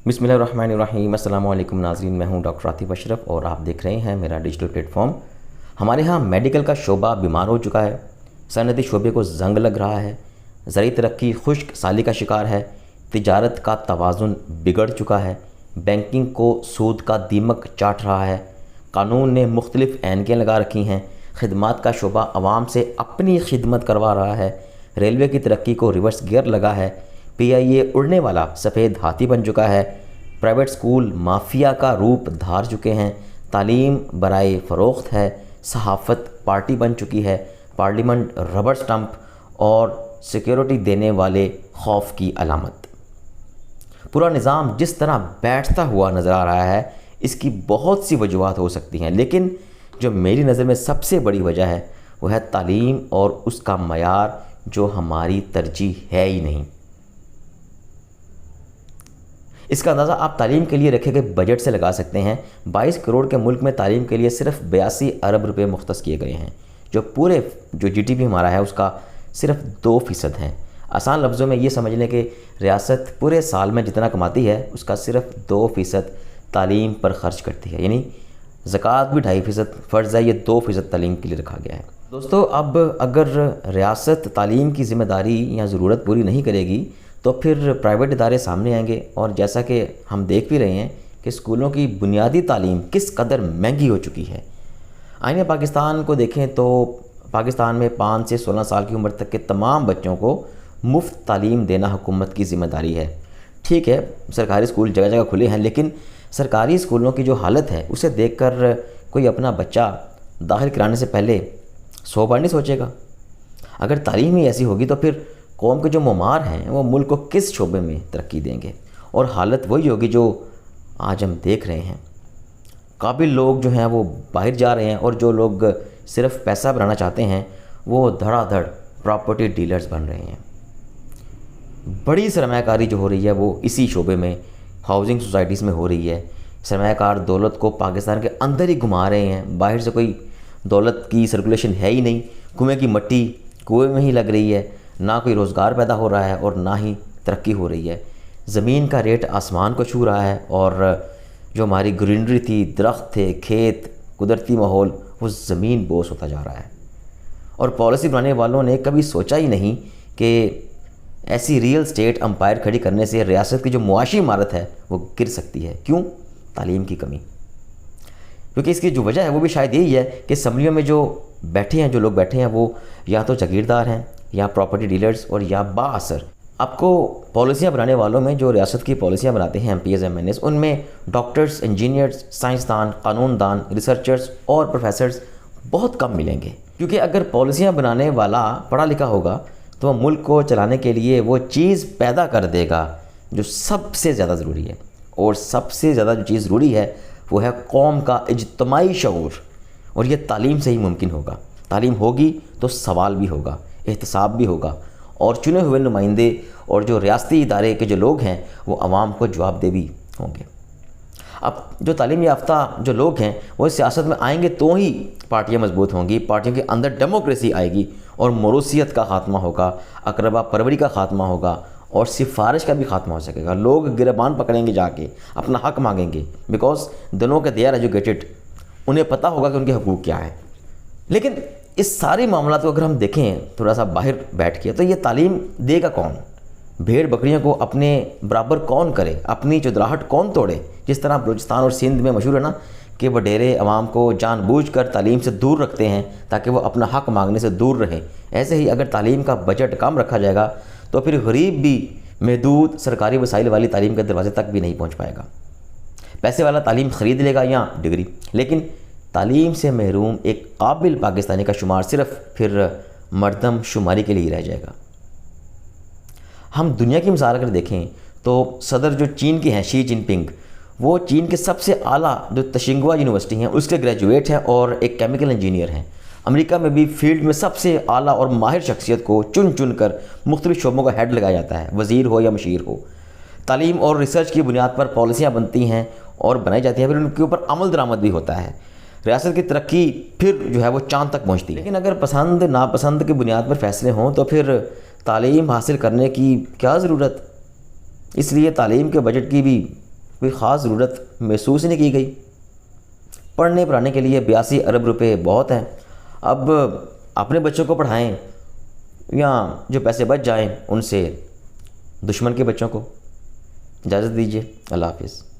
बिस्मिल्लाहिर्रहमानिर्रहीम। अस्सलाम वालेकुम नाज़रीन, मैं हूं डॉक्टर आतिफ अशरफ और आप देख रहे हैं मेरा डिजिटल प्लेटफॉर्म। हमारे यहाँ मेडिकल का शोबा बीमार हो चुका है, सनदी शोबे को जंग लग रहा है, ज़रूरी तरक्की खुश्क साली का शिकार है, तिजारत का तवाज़ुन बिगड़ चुका है, बैंकिंग को सूद का दीमक चाट रहा है, कानून ने मुख्तलिफ ऐनकें लगा रखी हैं, खिदमात का शोबा आवाम से अपनी खिदमत करवा रहा है, रेलवे की तरक्की को रिवर्स गियर लगा है, PIA उड़ने वाला सफ़ेद हाथी बन चुका है, प्राइवेट स्कूल माफिया का रूप धार चुके हैं, तालीम बराए फ़रोख्त है, सहाफ़त पार्टी बन चुकी है, पार्लियामेंट रबर स्टंप और सिक्योरिटी देने वाले खौफ की अलामत। पूरा निज़ाम जिस तरह बैठता हुआ नज़र आ रहा है, इसकी बहुत सी वजूहात हो सकती हैं, लेकिन जो मेरी नज़र में सबसे बड़ी वजह है वो है तालीम और उसका मयार जो हमारी तरजीह है ही नहीं। इसका अंदाज़ा आप तालीम के लिए रखे गए बजट से लगा सकते हैं। 22 करोड़ के मुल्क में तालीम के लिए सिर्फ 82 अरब रुपए मुख्तस किए गए हैं, जो GDP हमारा है उसका सिर्फ 2% है। आसान लफ्ज़ों में ये समझ लें कि रियासत पूरे साल में जितना कमाती है उसका सिर्फ 2% तालीम पर ख़र्च करती है, यानी ज़कात भी 2.5% फ़र्ज़ है, ये 2% तालीम के लिए रखा गया है। दोस्तों, अब अगर रियासत तालीम की ज़िम्मेदारी या ज़रूरत पूरी नहीं करेगी तो फिर प्राइवेट इदारे सामने आएंगे, और जैसा कि हम देख भी रहे हैं कि स्कूलों की बुनियादी तालीम किस कदर महंगी हो चुकी है। आईने पाकिस्तान को देखें तो पाकिस्तान में 5 से 16 साल की उम्र तक के तमाम बच्चों को मुफ्त तालीम देना हुकूमत की ज़िम्मेदारी है। ठीक है, सरकारी स्कूल जगह जगह खुले हैं, लेकिन सरकारी स्कूलों की जो हालत है उसे देखकर कोई अपना बच्चा दाखिल कराने से पहले 100 बार नहीं सोचेगा। अगर तालीम ही ऐसी होगी तो फिर कौम के जो मुमार हैं वो मुल्क को किस शोबे में तरक्की देंगे, और हालत वही होगी जो आज हम देख रहे हैं। काबिल लोग जो हैं वो बाहर जा रहे हैं, और जो लोग सिर्फ पैसा बनाना चाहते हैं वो धड़ाधड़ प्रॉपर्टी डीलर्स बन रहे हैं। बड़ी सरमायाकारी जो हो रही है वो इसी शोबे में, हाउसिंग सोसाइटीज़ में हो रही है। सरमायाकार दौलत को पाकिस्तान के अंदर ही घुमा रहे हैं, बाहर से कोई दौलत की सर्कुलेशन है ही नहीं। कुएँ की मट्टी कुएँ में ही लग रही है, ना कोई रोज़गार पैदा हो रहा है और ना ही तरक्की हो रही है। ज़मीन का रेट आसमान को छू रहा है, और जो हमारी ग्रीनरी थी, दरख्त थे, खेत, कुदरती माहौल, वो ज़मीन बोस होता जा रहा है। और पॉलिसी बनाने वालों ने कभी सोचा ही नहीं कि ऐसी रियल स्टेट अंपायर खड़ी करने से रियासत की जो मुआशी इमारत है वो गिर सकती है। क्यों? तालीम की कमी। क्योंकि इसकी जो वजह है वो भी शायद यही है कि असम्बलियों में जो लोग बैठे हैं वो या तो जागीरदार हैं, या प्रॉपर्टी डीलर्स, और या बाअसर। आपको पॉलिसियाँ बनाने वालों में जो रियासत की पॉलिसियाँ बनाते हैं MPs MNAs, उनमें डॉक्टर्स, इंजीनियर्स, साइंसदान, कानूनदान, रिसर्चर्स और प्रोफेसर्स बहुत कम मिलेंगे। क्योंकि अगर पॉलिसियाँ बनाने वाला पढ़ा लिखा होगा तो वह मुल्क को चलाने के लिए वो चीज़ पैदा कर देगा जो सबसे ज़्यादा ज़रूरी है, और सबसे ज़्यादा जो चीज़ ज़रूरी है वो है कौम का इज्तिमाई शऊर, और ये तालीम से ही मुमकिन होगा। तालीम होगी तो सवाल भी होगा, एहतसाब भी होगा, और चुने हुए नुमाइंदे और जो रियासती इदारे के जो लोग हैं वो आवाम को जवाबदेह भी होंगे। अब जो तालीम याफ्ता जो लोग हैं वो सियासत में आएंगे तो ही पार्टियां मजबूत होंगी, पार्टियों के अंदर डेमोक्रेसी आएगी, और मोरूसियत का ख़ात्मा होगा, अकरबा परवरी का ख़ात्मा होगा, और सिफारिश का भी ख़ात्मा हो सकेगा। लोग गिरबान पकड़ेंगे, जाके अपना हक मांगेंगे, बिकॉज दोनों के दे आर एजुकेटेड, उन्हें पता होगा कि उनके हकूक़ क्या है। लेकिन इस सारे मामला को अगर हम देखें थोड़ा सा बाहर बैठ के, तो ये तालीम देगा कौन? भेड़ बकरियों को अपने बराबर कौन करे? अपनी चुदराहट कौन तोड़े? जिस तरह बलूचिस्तान और सिंध में मशहूर है ना कि वडेरे अवाम को जानबूझकर तालीम से दूर रखते हैं ताकि वो अपना हक मांगने से दूर रहें, ऐसे ही अगर तालीम का बजट कम रखा जाएगा तो फिर गरीब भी महदूद सरकारी वसाइल वाली तालीम के दरवाजे तक भी नहीं पहुँच पाएगा। पैसे वाला तालीम ख़रीद लेगा या डिग्री, लेकिन तालीम से महरूम एक काबिल पाकिस्तानी का शुमार सिर्फ फिर मर्दम शुमारी के लिए ही रह जाएगा। हम दुनिया की मिसाल अगर देखें तो सदर जो चीन के हैं, शी जिनपिंग, वो चीन के सबसे आला जो तशिंगवा यूनिवर्सिटी हैं उसके ग्रेजुएट हैं और एक केमिकल इंजीनियर हैं। अमेरिका में भी फील्ड में सबसे आला और माहिर शख्सियत को चुन चुन कर मुख्तलिफ शोबों का हेड लगाया जाता है, वज़ीर हो या मशीर हो। तालीम और रिसर्च की बुनियाद पर पॉलिसियाँ बनती हैं और बनाई जाती हैं, फिर उनके ऊपर अमल दरामद भी होता है। रियासत की तरक्की फिर जो है वो चांद तक पहुँचती है। लेकिन अगर पसंद नापसंद की बुनियाद पर फैसले हों तो फिर तालीम हासिल करने की क्या ज़रूरत। इसलिए तालीम के बजट की भी کوئی خاص ضرورت محسوس نہیں کی گئی۔ پڑھنے پڑھانے کے لیے 82 ارب روپے بہت ہیں۔ اب اپنے بچوں کو پڑھائیں یا جو پیسے بچ جائیں ان سے دشمن کے بچوں کو۔ اجازت دیجیے، اللہ حافظ۔